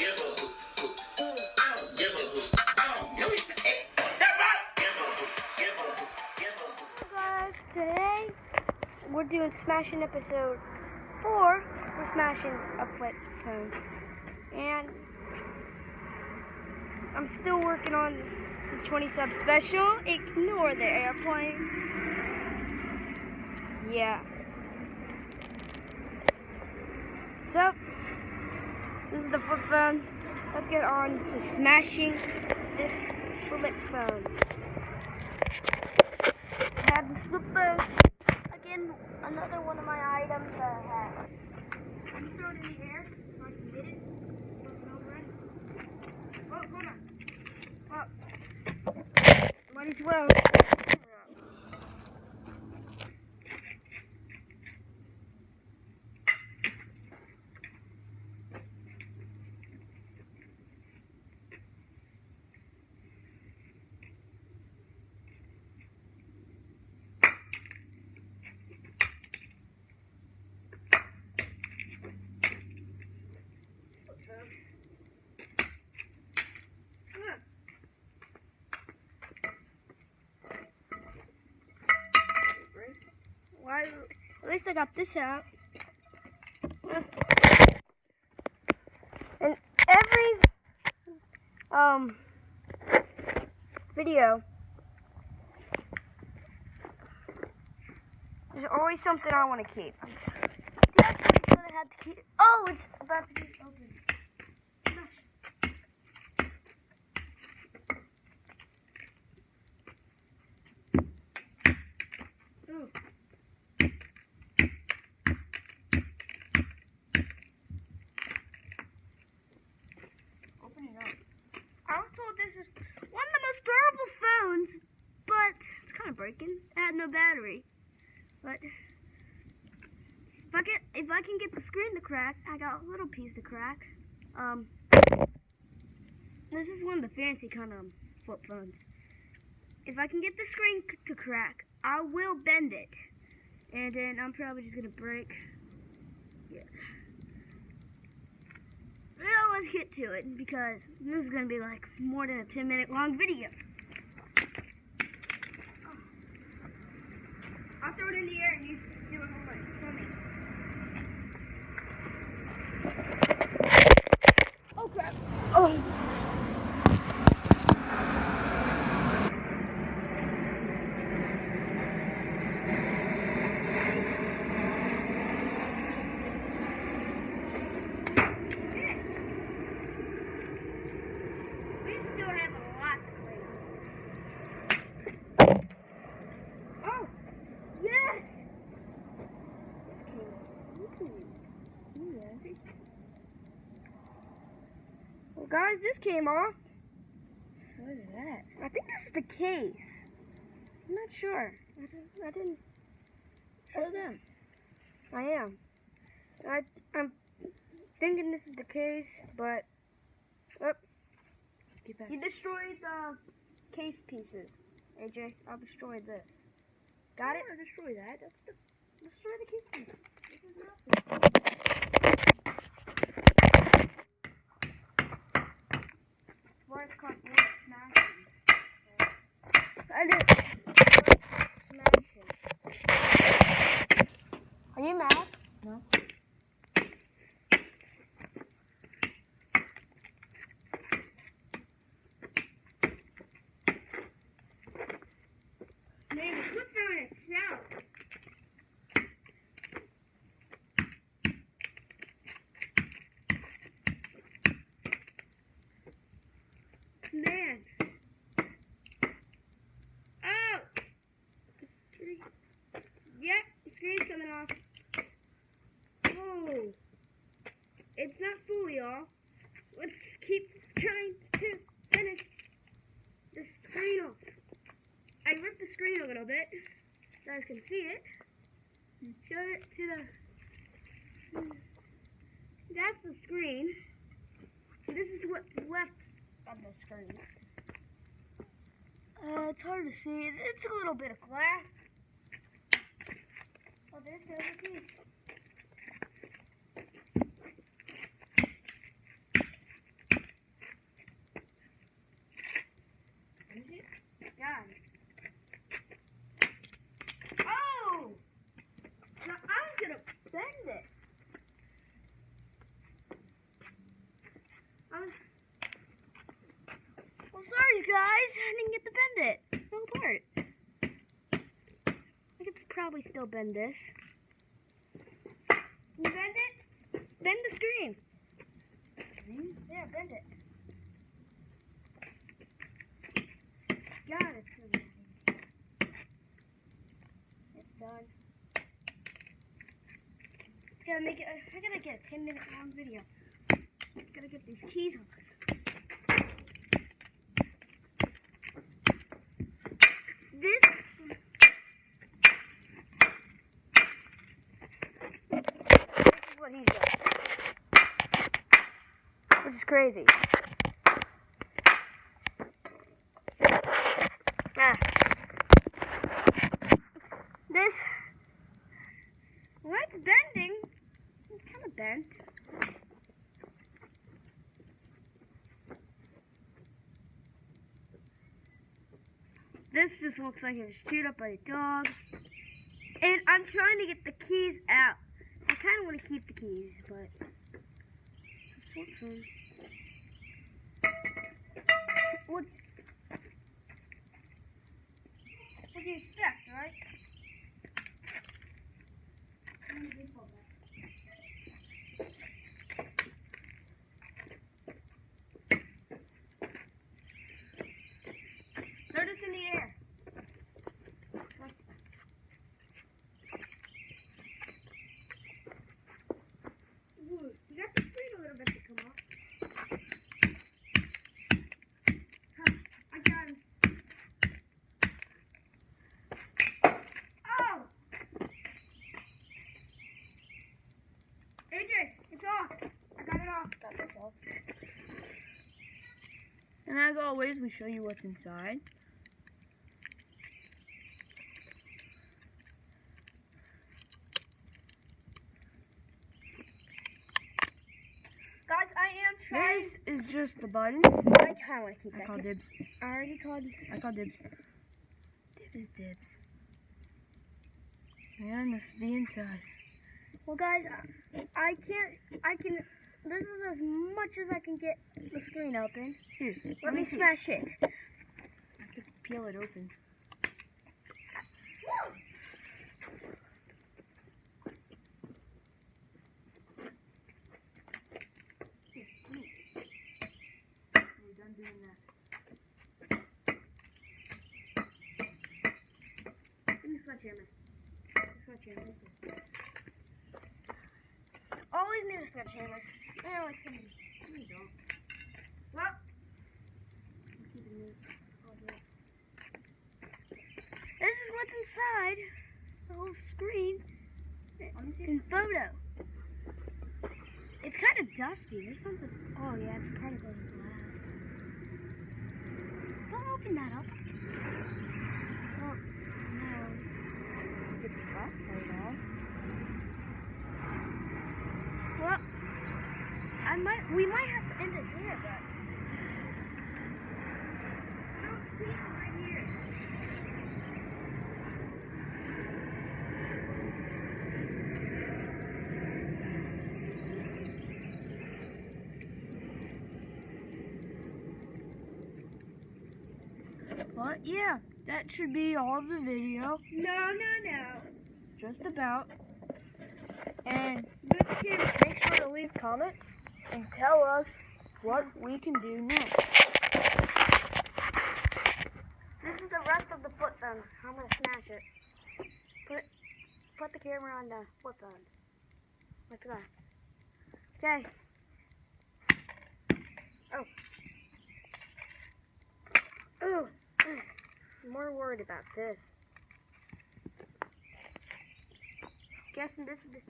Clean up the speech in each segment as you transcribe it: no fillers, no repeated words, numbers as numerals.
Guys, today we're doing Smashing episode 4. We're smashing a flip phone, and I'm still working on the 20 sub special. Ignore the airplane. Yeah. So this is the flip phone. Let's get on to smashing this flip phone. I have this flip phone. Again, another one of my items that I have. I'm throwing it in the air so I can get it. Oh, hold on. Oh. Might as well. Well, at least I got this out. And every video, there's always something I want to keep. Did I think that I had to keep? Oh, it's about to be open. I was told this is one of the most durable phones, but it's kind of breaking. It had no battery. But if I can get the screen to crack, I got a little piece to crack. This is one of the fancy kind of flip phones. If I can get the screen to crack, I will bend it, and then I'm probably just gonna break. Yeah. Now let's get to it, because this is going to be like more than a 10-minute long video. I'll throw it in the air and you do it for me. Oh crap. Oh. Well, guys, this came off. What is that? I think this is the case. I'm not sure. I didn't show them. I am. I'm thinking this is the case, but you destroyed the case pieces. AJ, I'll destroy this. Got it? Destroy that. Destroy the case pieces. This is nothing. It's called smashing. I did smashing. Are you mad? No. Man, the flip phone itself. Man. Oh! Yep, the screen's coming off. Oh. It's not full, y'all. Let's keep trying to finish the screen off. I ripped the screen a little bit. You guys can see it. Show it to the... That's the screen. This is what's left of the screen. It's hard to see. It's a little bit of glass. Oh, there's the other piece. keys, guys. I didn't get to bend it. It fell apart. I could probably still bend this. You bend it? Bend the screen. Yeah, bend it. God, it's so bad. It's done. Gotta make it. I gotta get a 10-minute long video. Gotta get these keys on. This is what he's done, which is crazy. This, well, it's bending. It's kind of bent. This just looks like it was chewed up by a dog. And I'm trying to get the keys out. I kind of want to keep the keys, but unfortunately. What do you expect, right? Throw this in the air. Ooh, you got the screen a little bit to come off. Huh, I got him. Oh! AJ, it's off. I got it off. Got this off. And as always, we show you what's inside. Guys, I am trying. This is just the buttons. I kind of want to keep I that. call dibs. I already called. I call dibs. Dibs is dibs. And this is the inside. Well, guys, I can. This is as much as I can get the screen open. Here, Let me see. smash it. I could peel it open. We're done doing that. Give me a sledgehammer. This is a sledgehammer. Always need a sledgehammer. I always come in. No, you don't. Well, I'm keeping this. this is what's inside the whole screen Let me see. in photo. It's kind of dusty. There's something. Oh yeah, it's kind of glass. Don't open that up. Oh no. Get the glass part off. Well, we might have to end it here, but little piece right here. But yeah, that should be all of the video. No. Just about. And Here. make sure to leave comments and tell us what we can do next. This is the rest of the foot bend. I'm gonna smash it. Put the camera on the foot bend. Let's go. Okay. Oh. Ooh. I'm more worried about this. Guessing this is the.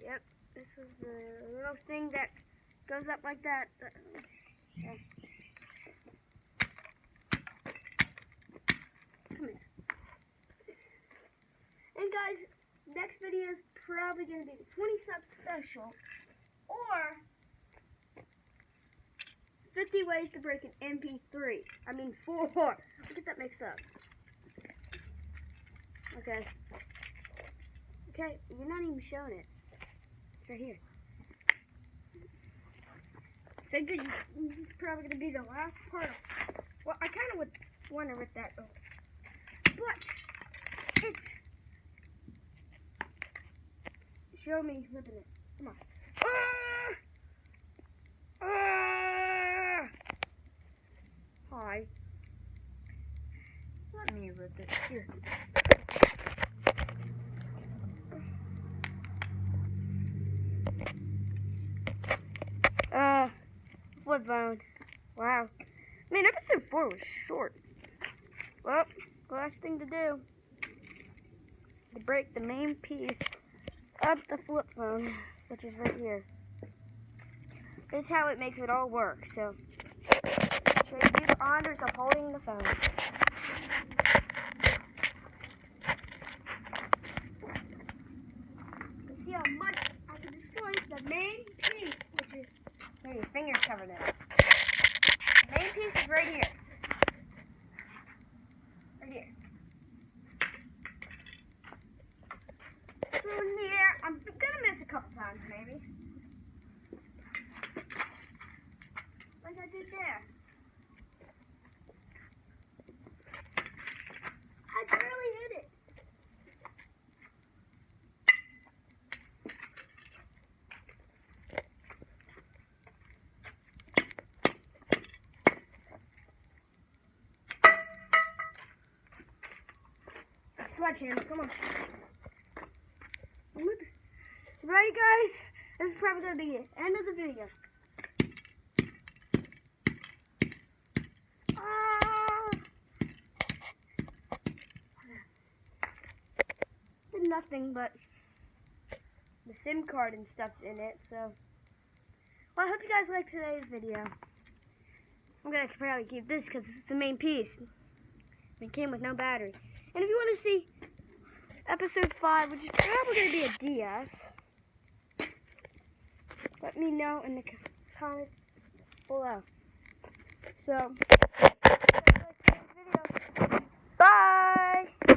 Yep. This was the little thing that goes up like that. Okay. Come here. And guys, next video is probably going to be the 20 sub special or 50 ways to break an MP3. I mean 4. I'll get that mixed up. Okay. Okay, you're not even showing it. It's right here. So good. This is probably going to be the last part of Well, I kind of would want to rip that open. But it's... Show me ripping it. Come on. Hi. Let me rip it. Here. Flip phone. Wow. Man, episode 4 was short. Well, last thing to do. To break the main piece of the flip phone, which is right here. This is how it makes it all work. So, show you the honors of holding the phone. You see how much I can destroy the main piece, which is, here, your finger's covered in it. The main piece is right here. Right here. Through in the air. I'm gonna miss a couple times, maybe. Like I did there. I barely hit it. Sledgehammer, come on. Ready, guys? This is probably going to be the end of the video. Did nothing but the SIM card and stuff in it, so. Well, I hope you guys liked today's video. I'm going to probably keep this because it's the main piece. It came with no battery. And if you want to see episode 5, which is probably going to be a DS, let me know in the comments below. So,